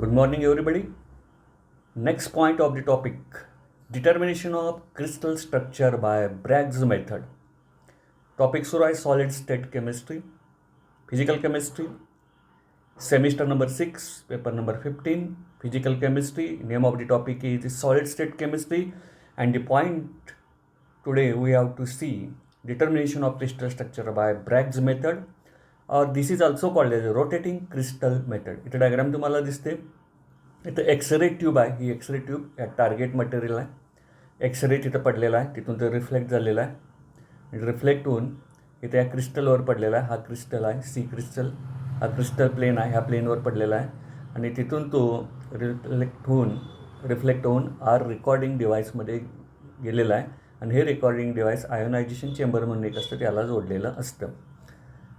Good morning, everybody. Next point of the topic, determination of crystal structure by Bragg's method. Topic सुरू आहे solid state chemistry, physical chemistry, semester number 6, paper number 15, physical chemistry. Name of the topic is solid state chemistry, and the point today we have to see determination of crystal structure by Bragg's method, or this is also called as rotating crystal method. इथे diagram तुम्हाला दिसते. इथं x ray tube आहे. ही x ray tube या target material आहे. X ray तिथं पडलेला आहे, तिथून ते रिफ्लेक्ट झालेला आहे. रिफ्लेक्ट होऊन इथे या क्रिस्टलवर पडलेला आहे. हा क्रिस्टल आहे, सी क्रिस्टल. हा क्रिस्टल प्लेन आहे, ह्या प्लेनवर पडलेला आहे आणि तिथून तो रिफ्लेक्ट होऊन आर रेकॉर्डिंग डिव्हाइसमध्ये गेलेला आहे आणि हे रेकॉर्डिंग डिव्हाइस आयोनायझेशन चेंबर म्हणून एक असतं, त्याला जोडलेलं असतं.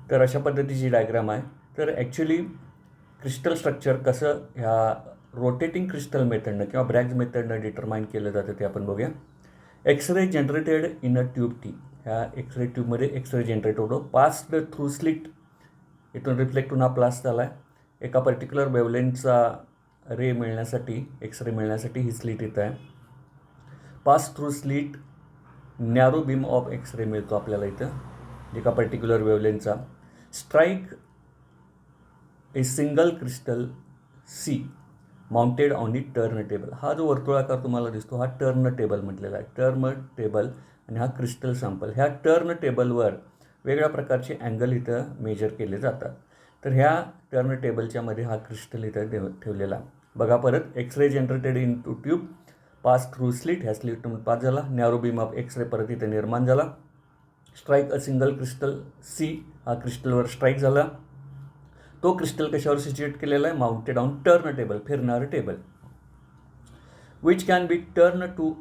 तर अशा पद्धतीची डायग्राम आहे. तर ॲक्च्युली क्रिस्टल स्ट्रक्चर कसं ह्या रोटेटिंग क्रिस्टल मेथडनं किंवा ब्रॅग्स मेथडनं डिटरमाइन केलं जातं ते आपण बघूया. X-ray generated in a tube T. ह्या एक्सरे ट्यूबमध्ये एक्सरे जनरेट होतो, पास्ड थ्रू स्लिट. इथून रिफ्लेक्ट होऊन हा प्लास झाला आहे. एका पर्टिक्युलर वेवलेंथचा रे मिळण्यासाठी, एक्सरे मिळण्यासाठी ही स्लिट इथं आहे. Pass through slit narrow beam of X-ray मिळतो आपल्याला इथं एका पर्टिक्युलर वेवलेंथचा. Strike a single crystal C mounted on the turntable. हा जो वर्तुळाकार तुम्हाला दिसतो हा टर्न टेबल म्हटलेला आहे. टर्न टेबल आणि हा क्रिस्टल सॅम्पल. ह्या टर्न टेबलवर वेगळ्या प्रकारचे अँगल इथं मेजर केले जातात. तर ह्या टर्न टेबलच्या मध्ये हा क्रिस्टल इथं ठेवलेला. बघा परत, x-ray generated into tube, pass through slit. ह्या स्लिटमधून पास झाला. नॅरो बीम ऑफ एक्सरे परत इथे निर्माण झाला. Strike a single crystal C. हा क्रिस्टलवर स्ट्राईक झाला. तो क्रिस्टल कशावर सिच्युएट केलेला आहे? माउंटेड ऑन टर्न टेबल, फिरणारं table. Which can be turn to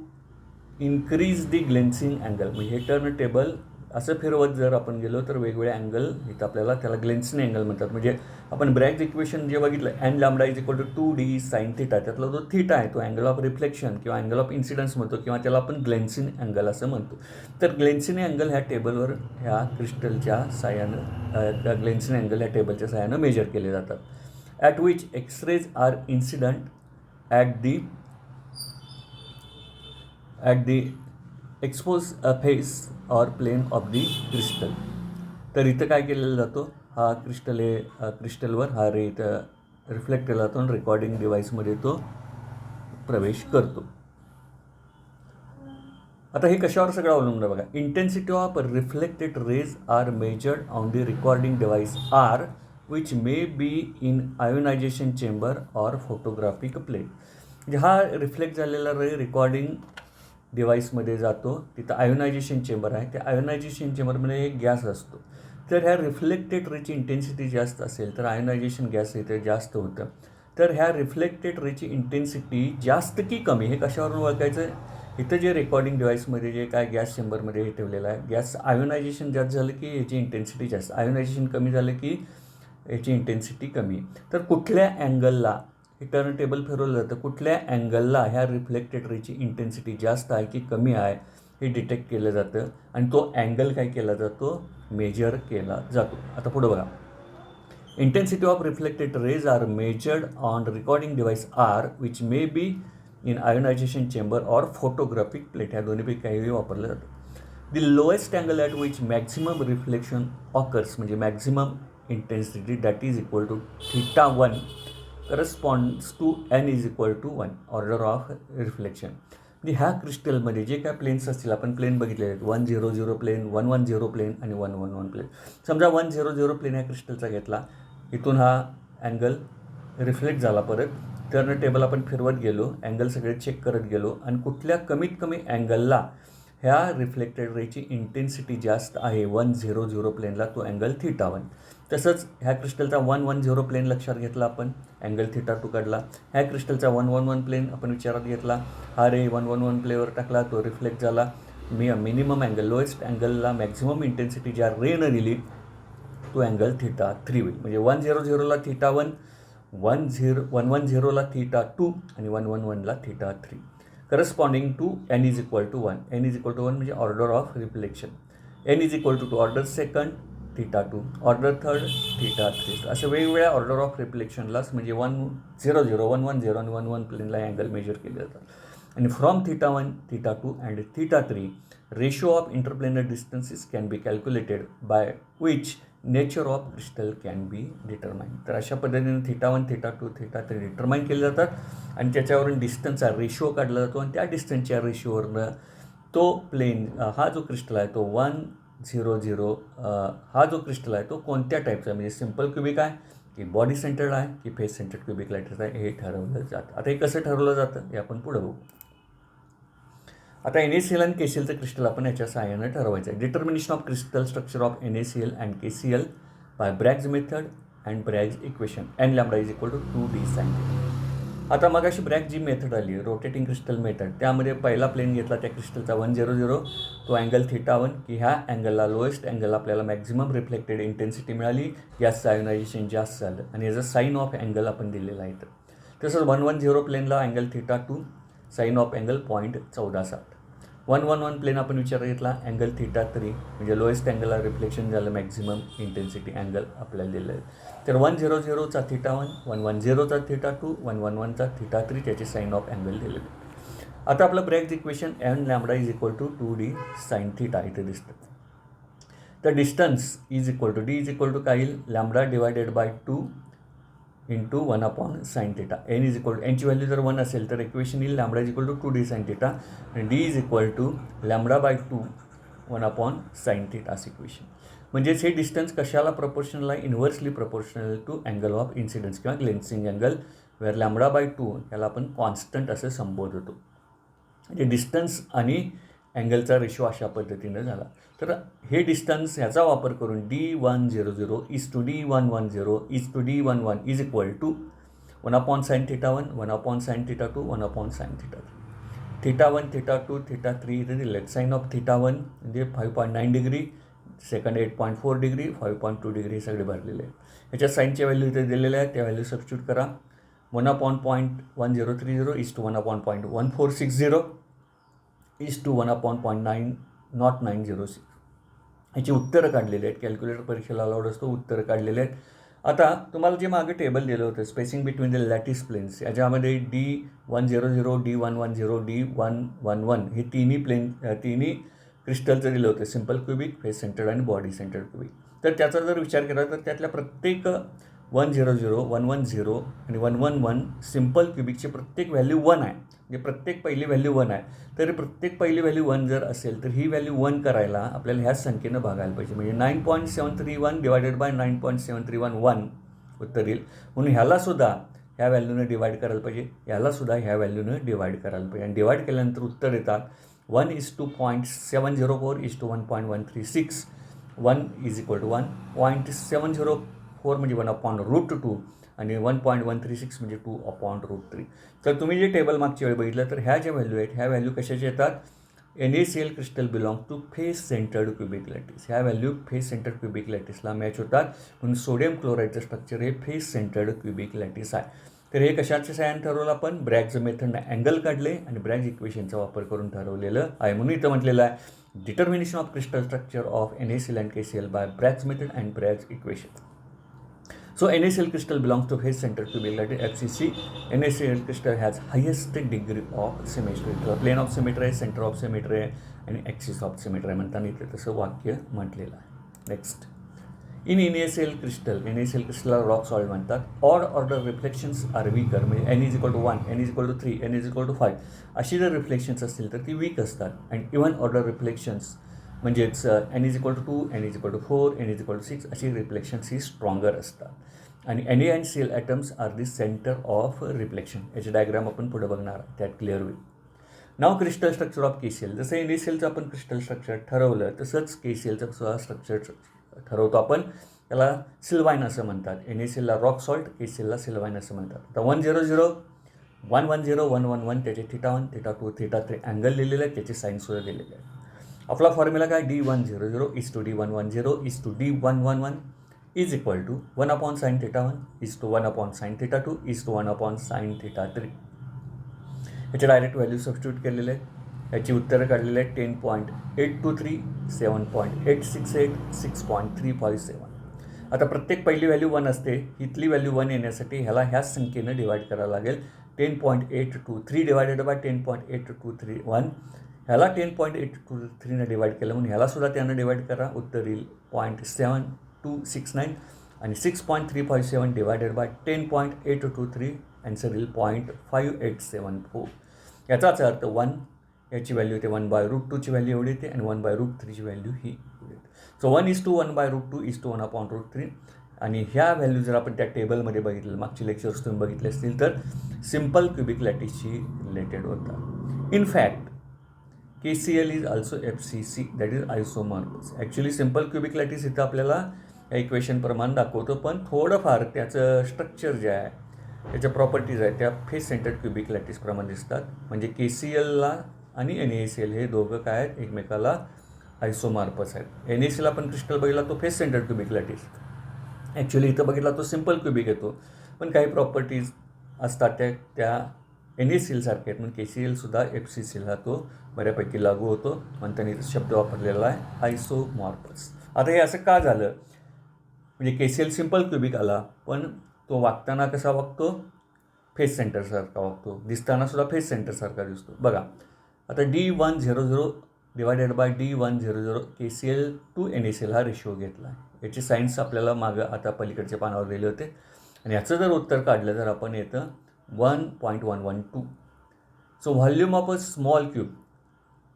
increase the glancing angle. म्हणजे हे टर्न टेबल असं फिरवत जर आपण गेलो तर वेगवेगळे अँगल इथं आपल्याला, त्याला ग्लेन्सिंग अँगल म्हणतात. म्हणजे आपण ब्रॅग्स इक्वेशन जे बघितलं, n lambda is equal to 2d sine theta, त्यातला जो थिटा आहे तो अँगल ऑफ रिफ्लेक्शन किंवा अँगल ऑफ इन्सिडन्स म्हणतो, किंवा त्याला आपण ग्लेन्सिंग अँगल असं म्हणतो. तर ग्लेन्सिंग अँगल ह्या टेबलवर ह्या क्रिस्टलच्या साह्यानं, ग्लेन्सिंग अँगल ह्या टेबलच्या साह्यानं मेजर केले जातात. At which x-rays are incident at the expose face or plane of the crystal. तर इथं काय केलेलं जातो, हा क्रिस्टलवर हा रे इथं रिफ्लेक्ट केला जातो आणि रेकॉर्डिंग डिव्हाइसमध्ये तो प्रवेश करतो. आता हे कशावर सगळं अवलंबून आहे बघा. Intensity of reflected rays are measured on the recording device are which may be in ionisation chamber or photographic plane. म्हणजे हा रिफ्लेक्ट झालेला रे रेकॉर्डिंग डिव्हाइसमध्ये जातो. तिथं आयोनायझेशन चेंबर आहे. त्या आयोनायझेशन चेंबरमध्ये एक गॅस असतो. तर ह्या रिफ्लेक्टेड रेची इंटेन्सिटी जास्त असेल तर आयोनायझेशन गॅस इथे जास्त होतं. तर ह्या रिफ्लेक्टेड रेची इंटेन्सिटी जास्त की कमी हे कशावरून ओळखायचं? इथं जे रेकॉर्डिंग डिव्हाइसमध्ये जे काय गॅस चेंबरमध्ये हे ठेवलेलं आहे, गॅस आयोनायझेशन जास्त झालं की याची इंटेन्सिटी जास्त, आयोनायझेशन कमी झालं की याची इंटेन्सिटी कमी. तर कुठल्या अँगलला हे टर्न टेबल फिरवलं जातं, कुठल्या अँगलला ह्या रिफ्लेक्टेड रेची इंटेन्सिटी जास्त आहे की कमी आहे हे डिटेक्ट केलं जातं आणि तो अँगल काय केला जातो? मेजर केला जातो. आता पुढं बघा. Intensity of reflected rays are measured on recording device are which may be in ionisation chamber or photographic plate. ह्या दोन्हीपैकी काहीही वापरलं जातं. The lowest angle at which maximum reflection occurs, म्हणजे maximum intensity that is equal to θ1 corresponds to n is equal to 1 order of reflection. म्हणजे ह्या क्रिस्टलमध्ये जे काय प्लेन्स असतील, आपण प्लेन बघितले आहेत, 100 प्लेन, 110 प्लेन आणि 111 प्लेन. समजा 100 प्लेन ह्या क्रिस्टलचा घेतला, इथून हा अँगल रिफ्लेक्ट झाला. परत टर्न टेबल आपण फिरवत गेलो, अँगल सगळे चेक करत गेलो आणि कुठल्या कमीत कमी अँगलला ह्या रिफ्लेक्टेड रेची इंटेन्सिटी जास्त आहे 100 प्लेनला, तो अँगल θ1. तसंच ह्या क्रिस्टलचा 110 प्लेन लक्षात घेतला आपण, अँगल θ2 काढला. ह्या क्रिस्टलचा 111 प्लेन आपण विचारात घेतला, हा रे 111 प्लेवर टाकला, तो रिफ्लेक्ट झाला. मिनिमम अँगल, लोएस्ट अँगलला मॅक्झिमम इंटेन्सिटी ज्या रेनं दिली तो अँगल θ3 होईल. म्हणजे 100ला θ1, 110ला θ2 आणि 111ला θ3. Corresponding to n is equal to 1. n is equal to 1 म्हणजे order of reflection. n is equal to 2 order second, theta 2, order third theta 3. असे वेगवेगळ्या ऑर्डर ऑफ रिफ्लेक्शनलाच म्हणजे 100, 110 आणि 11 प्लेनला अँगल मेजर केले जातात. आणि from theta 1, theta 2 and theta 3 ratio of interplanar distances can be calculated by which nature of crystal can be determine. तर अशा पद्धतीने थीटा 1, थीटा 2, थीटा 3 डिटरमाइन केले जातात आणि त्याच्यावरून डिस्टन्सचा रेशो काढला जातो आणि त्या डिस्टन्सच्या रेशोवरनं तो प्लेन हा जो क्रिस्टल आहे तो 100 हा जो क्रिस्टल आहे तो कोणत्या टाईपचा आहे, म्हणजे सिम्पल क्युबिक आहे की बॉडी सेंटर्ड आहे की फेस सेंटर्ड क्युबिक लॅटिस आहे हे ठरवलं जातं. आता हे कसं ठरवलं जातं हे आपण पुढं बघू. आता NaCl आणि KClचं क्रिस्टल आपण याच्या सहाय्यानं ठरवायचं आहे. Determination of crystal structure of NaCl and KCl by Bragg's method and Bragg's equation n lambda is equal to 2d sin θ. आता मग अशी ब्रॅग जी मेथड आली रोटेटिंग क्रिस्टल मेथड, त्यामध्ये पहिला प्लेन घेतला त्या क्रिस्टलचा 100, तो अँगल थीटा 1 की ह्या अँगलला लोएस्ट अँगल आपल्याला मॅक्झिमम रिफ्लेक्टेड इंटेन्सिटी मिळाली, गॅसचं आयोनायझेशन जास्त झालं आणि याचं साईन ऑफ अँगल आपण दिलेला आहे. तसंच 110 प्लेनला angle theta 2, sine of angle 0.14. 111 plane आपण विचार घेतला अँगल थीटा 3 म्हणजे लोएस्ट अँगलला रिफ्लेक्शन झालं मॅक्झिमम इंटेन्सिटी अँगल आपल्याला दिलं आहे. तर 100चा थीटा 1, 110चा थीटा 2, 111चा थीटा 3 त्याचे साईन ऑफ अँगल दिलेले. आता आपलं Bragg's equation n lambda is equal to 2d sin θ इथे दिसतं. तर distance is equal to d is equal to काय येईल, lambda divided by 2 into 1 sin θ. n is equal to एनची व्हॅल्यू जर 1 असेल तर इक्वेशन येईल lambda is equal to 2d sin θ आणि d is equal to lambda by 2 1 sin θ असं equation. म्हणजेच हे डिस्टन्स कशाला प्रपोर्शनल आहे, inversely proportional to angle of incidence किंवा glancing angle, where lambda by 2 याला आपण कॉन्स्टंट असं संबोधतो. म्हणजे डिस्टन्स आणि अँगलचा रेशो अशा पद्धतीनं झाला. तर हे डिस्टन्स ह्याचा वापर करून D100 is to D110 is to D11 is equal to 1 sin θ 1, 1 sin θ 2, 1 sin θ 3. Theta 1, theta 2, theta 3 इथे दिले आहेत. साईन ऑफ थीटा 1 म्हणजे 5.9 डिग्री, सेकंड 8.4 डिग्री, 5.2 डिग्री सगळे भरलेले आहेत. ह्याच्या साईनच्या व्हॅल्यू इथे दिलेल्या आहेत, त्या व्हॅल्यू सबस्टिट्यूट करा. 1/.1030 इज टू 1/.1460 इज टू 1/.906. ह्याची उत्तरं काढलेली आहेत. कॅल्क्युलेटर परीक्षेला अलाउड असतो, उत्तरं काढलेले आहेत. आता तुम्हाला जे मागे टेबल दिलं होतं spacing between the lattice planes, याच्यामध्ये D100, D110, D111 हे तिन्ही क्रिस्टलचं दिलं होतं, सिम्पल क्युबिक, फेस सेंटर्ड आणि बॉडी सेंटर्ड क्युबिक. तर त्याचा जर विचार केला तर त्यातल्या प्रत्येक 100, 110 आणि 111 सिम्पल क्युबिकची प्रत्येक व्हॅल्यू 1 आहे. म्हणजे प्रत्येक पहिली व्हॅल्यू 1 आहे. तर प्रत्येक पहिली व्हॅल्यू 1 जर असेल तर ही व्हॅल्यू 1 करायला आपल्याला ह्याच संख्येनं भागायला पाहिजे. म्हणजे 9.731 डिवायडेड बाय 9.731 उत्तर येईल. म्हणून ह्यालासुद्धा ह्या व्हॅल्यूनं डिवाईड करायला पाहिजे, ह्यालासुद्धा ह्या व्हॅल्यूनं डिवाईड करायला पाहिजे. आणि डिवाईड केल्यानंतर उत्तर येतात 1:0.704 is to 1.136. 1 is equal to 1.704 म्हणजे 1/√2 आणि 1.136 म्हणजे 2/√3. तर तुम्ही जे टेबल मागच्या वेळी बघितलं तर ह्या ज्या व्हॅल्यू आहेत ह्या व्हॅल्यू कशाच्या येतात, NaCl crystal belong to face centred cubic lattice. ह्या व्हॅल्यू फेस सेंटर्ड क्युबिक लॅटिसला मॅच होतात. म्हणून सोडियम क्लोराईडचं स्ट्रक्चर हे फेस सेंटर्ड क्युबिक लॅटिस आहे. तर हे कशाच्या साहाय्याने ठरवलं आपण, ब्रॅग्स मेथडने अँगल काढले आणि ब्रॅग्स इक्वेशनचा वापर करून ठरवलेलं आहे. म्हणून इथं म्हटलेलं आहे determination of crystal structure of NaCl and KCl by Bragg's method and Bragg's equation. So NaCl crystal belongs to face center cubic lattice FCC. NaCl crystal has highest degree of symmetry. तर plain of symmetry आहे, centre of symmetry आहे आणि axis of symmetry आहे म्हणताना इथे तसं वाक्य म्हटलेलं आहे. नेक्स्ट, इन NaCl क्रिस्टलला रॉक सॉल्ट म्हणतात. Odd order reflections are weaker, म्हणजे n is equal to 1, n is equal to 3, n is equal to 5 अशी जर रिफ्लेक्शन्स असतील तर ती वीक असतात. आणि इव्हन ऑर्डर रिफ्लेक्शन्स म्हणजेच n is equal to 2, n is equal to 4, n is equal to 6 अशी रिफ्लेक्शन्स ही स्ट्रॉंगर असतात. आणि Na and Cl atoms are the centre of reflection. याची डायग्राम आपण पुढे बघणार आहे, त्यात क्लिअर होईल. नाव क्रिस्टल स्ट्रक्चर ऑफ KCl. जसं NaClचं आपण क्रिस्टल स्ट्रक्चर ठरवलं तसंच KClचं सुद्धा स्ट्रक्चर ठरवतो आपण. त्याला सिल्वाईन असं म्हणतात. NaClला रॉक सॉल्ट, KClला सिल्वाईन असं म्हणतात. आता 100, 110, 111 त्याचे थीटा 1, थीटा 2, थीटा 3 अँगल दिलेले आहेत, त्याचे साईनसुद्धा दिलेले आहेत. आपला फॉर्म्युला काय, D100 is to D110 is to D111 is equal to 1 sin θ 1 is to 1 sin θ 2 is to 1 sin θ 3. ह्याचे डायरेक्ट व्हॅल्यू सबस्टिट्यूट केलेले आहेत. याची उत्तरं काढलेली आहेत 10.823, 7.868, 6.357. आता प्रत्येक पहिली व्हॅल्यू 1 असते. इथली व्हॅल्यू 1 येण्यासाठी ह्याला ह्याच संख्येनं डिवाईड करावं लागेल. 10.823 डिवायडेड बाय 10.8231. ह्याला 10.823ने डिवाईड केलं म्हणून ह्यालासुद्धा त्यानं डिवाईड करा. उत्तर येईल 0.7269 आणि 6.357 डिवायडेड बाय 10.823 ॲन्सर येईल 0.5874. याचाच अर्थ 1 याची व्हॅल्यू येते 1/√2ची व्हॅल्यू एवढी येते आणि 1/√3ची व्हॅल्यू ही एवढी येते. So 1:1 by √2 1/√3. आणि ह्या व्हॅल्यू जर आपण त्या टेबलमध्ये बघितलं, मागचे लेक्चर्स तुम्ही बघितले असतील तर सिम्पल क्युबिक लॅटिसशी रिलेटेड होता. In fact KCl is also FCC, that is isomorphous. Actually simple cubic lattice इथं आपल्याला या इक्वेशनप्रमाणे दाखवतो, पण थोडंफार त्याचं स्ट्रक्चर जे आहे, त्याच्या प्रॉपर्टीज आहेत त्या फेस सेंटर्ड क्युबिक लॅटिसप्रमाणे दिसतात. म्हणजे KClला आणि NaCl हे दोघं काय आहेत, एकमेकाला आयसोमॉर्फस आहेत. NaCl आपण क्रिस्टल बघितला तो face centred cubic lattice, actually इथं बघितला तो सिम्पल क्युबिक येतो, पण काही प्रॉपर्टीज असतात त्या NaCl सारखे आहेत. म्हणून KClसुद्धा FCCला तो बऱ्यापैकी लागू होतो, म्हणून त्यांनी शब्द वापरलेला आहे आयसोमॉर्फस. आता हे असं का झालं, म्हणजे KCl सिम्पल क्युबिक आला, पण तो वागताना कसा वागतो, फेस सेंटरसारखा वागतो, दिसतानासुद्धा फेस सेंटरसारखा दिसतो. बघा आता D100 divided by D100 KCl to NaCl हा रेशो घेतला आहे. याची सायन्स आपल्याला मागं आता पलीकडच्या पानावर दिले होते आणि याचं जर उत्तर काढलं तर आपण येतं 1.112. So volume of a small cube,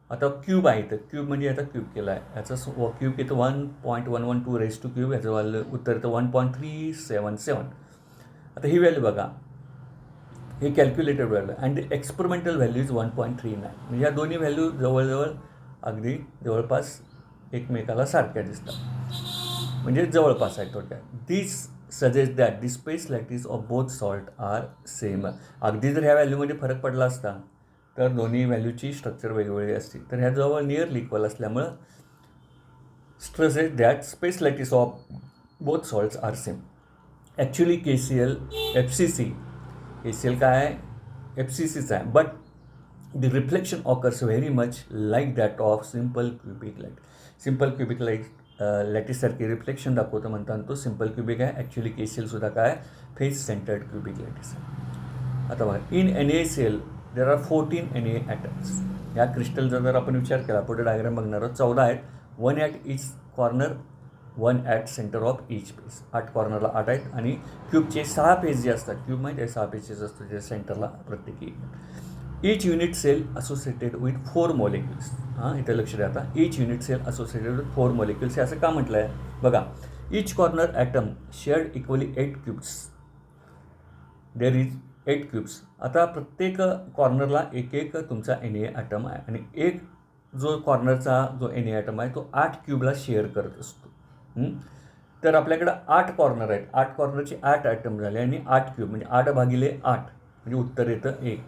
आता क्यूब आहे इथं, क्यूब म्हणजे आता क्यूब केला आहे, याचं क्यूब येतं 1.112 रेज टू क्यूब, याचं उत्तर येतं 1.377. आता ही व्हॅल्यू बघा, हे calculated value and the experimental value is 1.39. म्हणजे या दोन्ही व्हॅल्यू जवळजवळ अगदी जवळपास एकमेकाला सारख्या दिसतात, म्हणजे जवळपास आहे थोडक्यात. This suggest that the space lattice of both salt are same. अगदी जर ह्या व्हॅल्यूमध्ये फरक पडला असता तर दोन्ही व्हॅल्यूची स्ट्रक्चर वेगवेगळी असते, तर ह्या जवळ नियरली इक्वल असल्यामुळं stress is that space lattice of both salts are same. Actually KCl FCC, KCl काय आहे, FCCच आहे, but the reflection occurs very much like that of simple cubic light. Simple cubic light लॅटिससारखी reflection दाखवतं म्हणताना तो simple cubic आहे. Actually KClसुद्धा काय फेस सेंटर्ड क्युबिक लाईटिस आहे. आता बघा, in NaCl there are 14 Na atoms. ह्या क्रिस्टलचा जर आपण विचार केला, पुढे डायग्राम बघणार आहोत, 14 आहेत. 1 at each corner, 1 at centre of each face. 8 कॉर्नरला 8 आहेत आणि क्यूबचे 6 फेस जे असतात, क्यूब माहिती आहे 6 फेसेस असतो जे सेंटरला प्रत्येकी. Each unit cell associated with 4 molecules. इथं लक्ष द्या आता, each unit cell associated with 4 molecules. हे असं का म्हटलं आहे बघा, each corner atom shared equally 8 cubes. There is 8 cubes. आता प्रत्येक कॉर्नरला एक तुमचा Na ॲटम आहे आणि एक जो कॉर्नरचा जो Na ॲटम आहे तो 8 क्यूबला शेअर करत असतो. तर आपल्याकडं 8 कॉर्नर आहेत, 8 कॉर्नरचे 8 ॲटम झाले आणि 8 क्यूब म्हणजे 8/8 म्हणजे उत्तर येतं 1.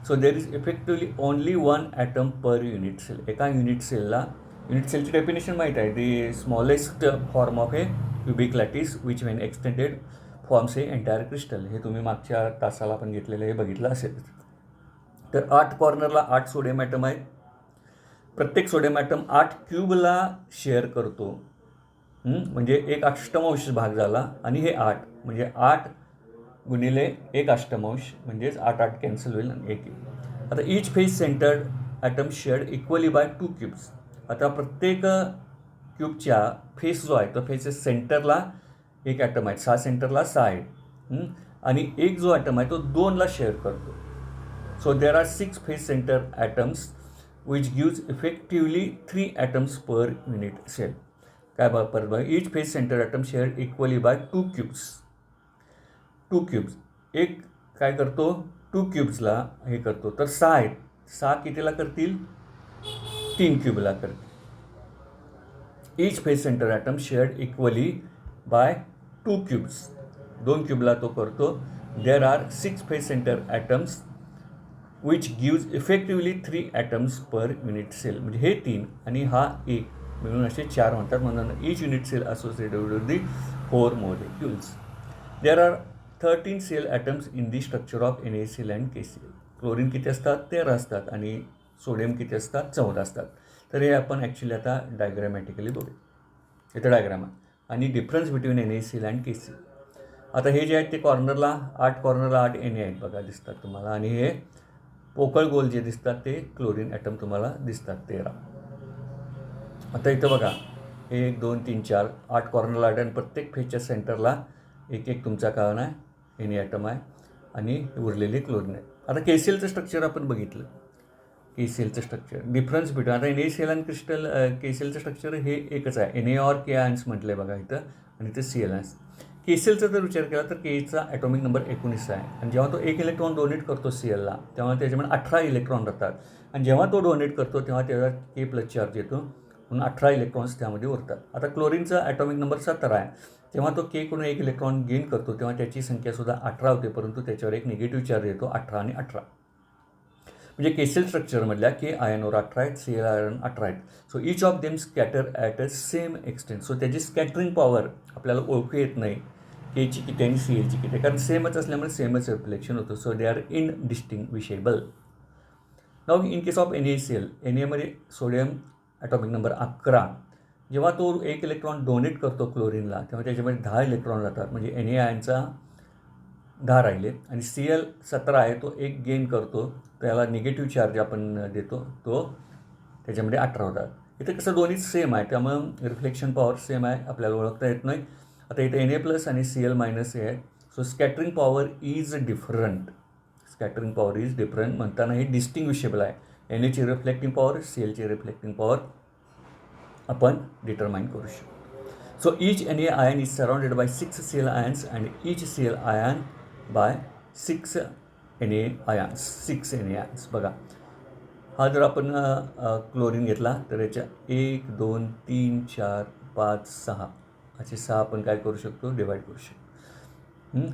So there is effectively only 1 atom per unit cell. एका युनिट सेलची डेफिनेशन माहीत आहे, the smallest form of a cubic lattice which when extended forms a entire crystal. हे तुम्ही मागच्या तासाला आपण घेतलेलं हे बघितलं असेल. तर 8 कॉर्नरला 8 सोडियम ॲटम आहेत. प्रत्येक सोडियम ॲटम 8 क्यूबला शेअर करतो, म्हणजे 1 अष्टमांश भाग झाला आणि हे 8 म्हणजे 8 गुणिले 1 अष्टमांश म्हणजेच 8 कॅन्सल होईल आणि 1 येईल. आता each face centred atom shared equally by 2 cubes. आता प्रत्येक क्यूबच्या फेस जो आहे तो फेसेस सेंटरला 1 ॲटम आहे, 6 सेंटरला 6 आहे आणि एक जो ॲटम आहे तो 2ला शेअर करतो. So there are 6 face centre atoms which gives effectively 3 atoms per unit cell. काय परत बघा, each face centre atom shared equally by 2 cubes. 2 cubes एक काय करतो, 2 क्यूब्सला हे करतो, तर 6 आहेत, 6 कितीला करतील, 3 क्यूबला करतील. Each face centre atom shared equally by 2 cubes, 2 क्यूबला तो करतो. There are 6 face centre atoms which gives effectively 3 atoms per unit cell. म्हणजे हे 3 आणि हा 1 मिळून असे 4 म्हणतात. म्हणून each unit cell associated with the 4 molecules. There are 13 cell atoms in the structure of NaCl and KCl. Chlorine किती असतात, 13 असतात आणि सोडियम किती असतात 14 असतात. तर हे आपण ॲक्च्युली आता डायग्रॅमॅटिकली बघू. इथं डायग्राम आहे आणि difference between NaCl and KCl. आता हे जे आहेत ते कॉर्नरला 8 Na आहेत बघा, दिसतात तुम्हाला. आणि हे पोकळ गोल जे दिसतात ते क्लोरीन ॲटम तुम्हाला दिसतात 13. आता इथं बघा 1 2 3 4 8 कॉर्नरला 8 आणि प्रत्येक फेजच्या सेंटरला एक तुमचा काय आहे Na ॲटम आहे आणि उरलेले क्लोरीन आहे. आता KClचं स्ट्रक्चर आपण बघितलं. KClचं स्ट्रक्चर डिफरन्स बिटवीन आता NaCl आणि KClचं स्ट्रक्चर हे एकच आहे. Na और K आयन्स म्हटलं आहे बघा इथं आणि ते Cl आयन्स. KClचा जर विचार केला तर Kचा ॲटॉमिक नंबर 19 आहे आणि जेव्हा तो 1 इलेक्ट्रॉन डोनेट करतो Clला तेव्हा त्याच्यामध्ये 18 इलेक्ट्रॉन राहतात आणि जेव्हा तो डोनेट करतो तेव्हा त्याला K+ चार्ज येतो म्हणून 18 इलेक्ट्रॉन्स त्यामध्ये उरतात. आता क्लोरीनचा ॲटॉमिक नंबर 17 आहे. जेव्हा तो Kकडून 1 इलेक्ट्रॉन गेन करतो तेव्हा त्याची संख्यासुद्धा 18 होते, परंतु त्याच्यावर एक निगेटिव्ह चार्ज येतो 18 आणि 18. म्हणजे KCl स्ट्रक्चरमधल्या K आयनवर 18 आहेत, Cl आयन 18 आहेत. So each of them scatter at a same extent. So त्याची स्कॅटरिंग पॉवर आपल्याला ओळखू येत नाही Kची किती आणि Clची किती, कारण सेमच असल्यामुळे सेमच रिफ्लेक्शन होतं. So they are indistinguishable. Now in case of NaCl, Na sodium atomic number 11. जेव्हा तो 1 इलेक्ट्रॉन डोनेट करतो क्लोरीनला तेव्हा त्याच्यामध्ये 10 इलेक्ट्रॉन राहतात, म्हणजे Na आयनचा 10 राहिले आणि Cl 17 आहे, तो 1 गेन करतो, त्याला निगेटिव्ह चार्ज आपण देतो, तो त्याच्यामध्ये 18 होतात. इथे कसं दोन्ही सेम आहे त्यामुळं रिफ्लेक्शन पॉवर सेम आहे, आपल्याला ओळखता येत नाही. आता इथे Na+ आणि Cl- हे आहे. So scattering power is different. Scattering power is different म्हणताना हे डिस्टिंग्विशेबल आहे. Naची रिफ्लेक्टिंग पॉवर, Clची रिफ्लेक्टिंग पॉवर आपण डिटरमाइन करू शकतो. So each Na ion is surrounded by 6 Cl ions and each Cl ion bye 6 Na ions. 6 Na ions बघा. हा जर आपण क्लोरीन घेतला तर याच्या 1 2 3 4 5 6 असे 6 आपण काय करू शकतो, डिवाईड करू शकतो.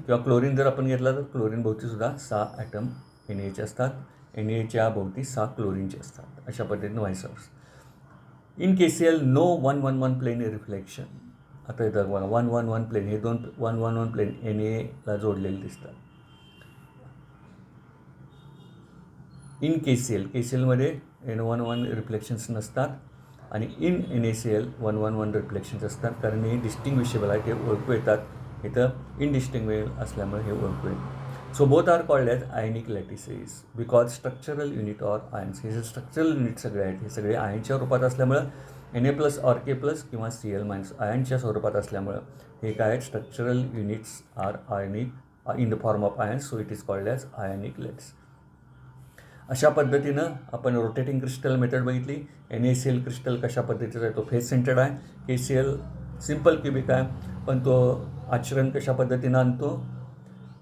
किंवा क्लोरीन जर आपण घेतला तर क्लोरीन भोवतीसुद्धा 6 ॲटम Naचे असतात, Naच्या भोवती 6 क्लोरीनचे असतात. अशा पद्धतीने vice versa. In KCl no 1-1-1 plane reflection. आता इथं बघा 1-1-1 प्लेन, हे 2 1-1-1 प्लेन Na जोडलेले दिसतात. इन KClमध्ये 1-1 रिफ्लेक्शन्स नसतात आणि इन NaCl 1-1-1 रिफ्लेक्शन्स असतात, कारण हे डिस्टिंग्विशेबल आहे, ते ओळखू येतात. इथं इनडिस्टिंग्विशेबल असल्यामुळे हे ओळखू येतं. So both are called as ionic lattices because structural unit or ions. हे जे स्ट्रक्चरल युनिट सगळे आहेत हे सगळे आयनच्या रूपात असल्यामुळं Na+ और K+ किंवा Cl- आयनच्या स्वरूपात असल्यामुळं हे काय आहेत, structural units are ionic in the form of ions. So it is called as ionic lattice. अशा पद्धतीनं आपण रोटेटिंग क्रिस्टल मेथड बघितली. NaCl क्रिस्टल कशा पद्धतीचा आहे, तो फेस सेंटर्ड आहे. KCl सिम्पल क्युबिक आहे, पण तो आचरण कशा पद्धतीनं आणतो,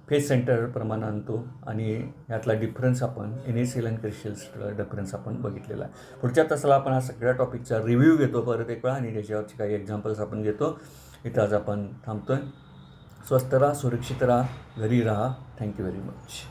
फेस सेंटर प्रमाणे आणतो. आणि यातला डिफरन्स आपण NaCl आणि क्रिस्टलचा डिफरन्स आपण बघितलेला आहे. पुढच्या तासाला आपण हा सगळ्या टॉपिकचा रिव्ह्यू घेतो परत एक वेळा आणि त्याच्यावरची काही एक्झाम्पल्स आपण घेतो. इथं आज आपण थांबतो आहे. स्वस्त राहा, सुरक्षित राहा, घरी राहा. Thank you very much.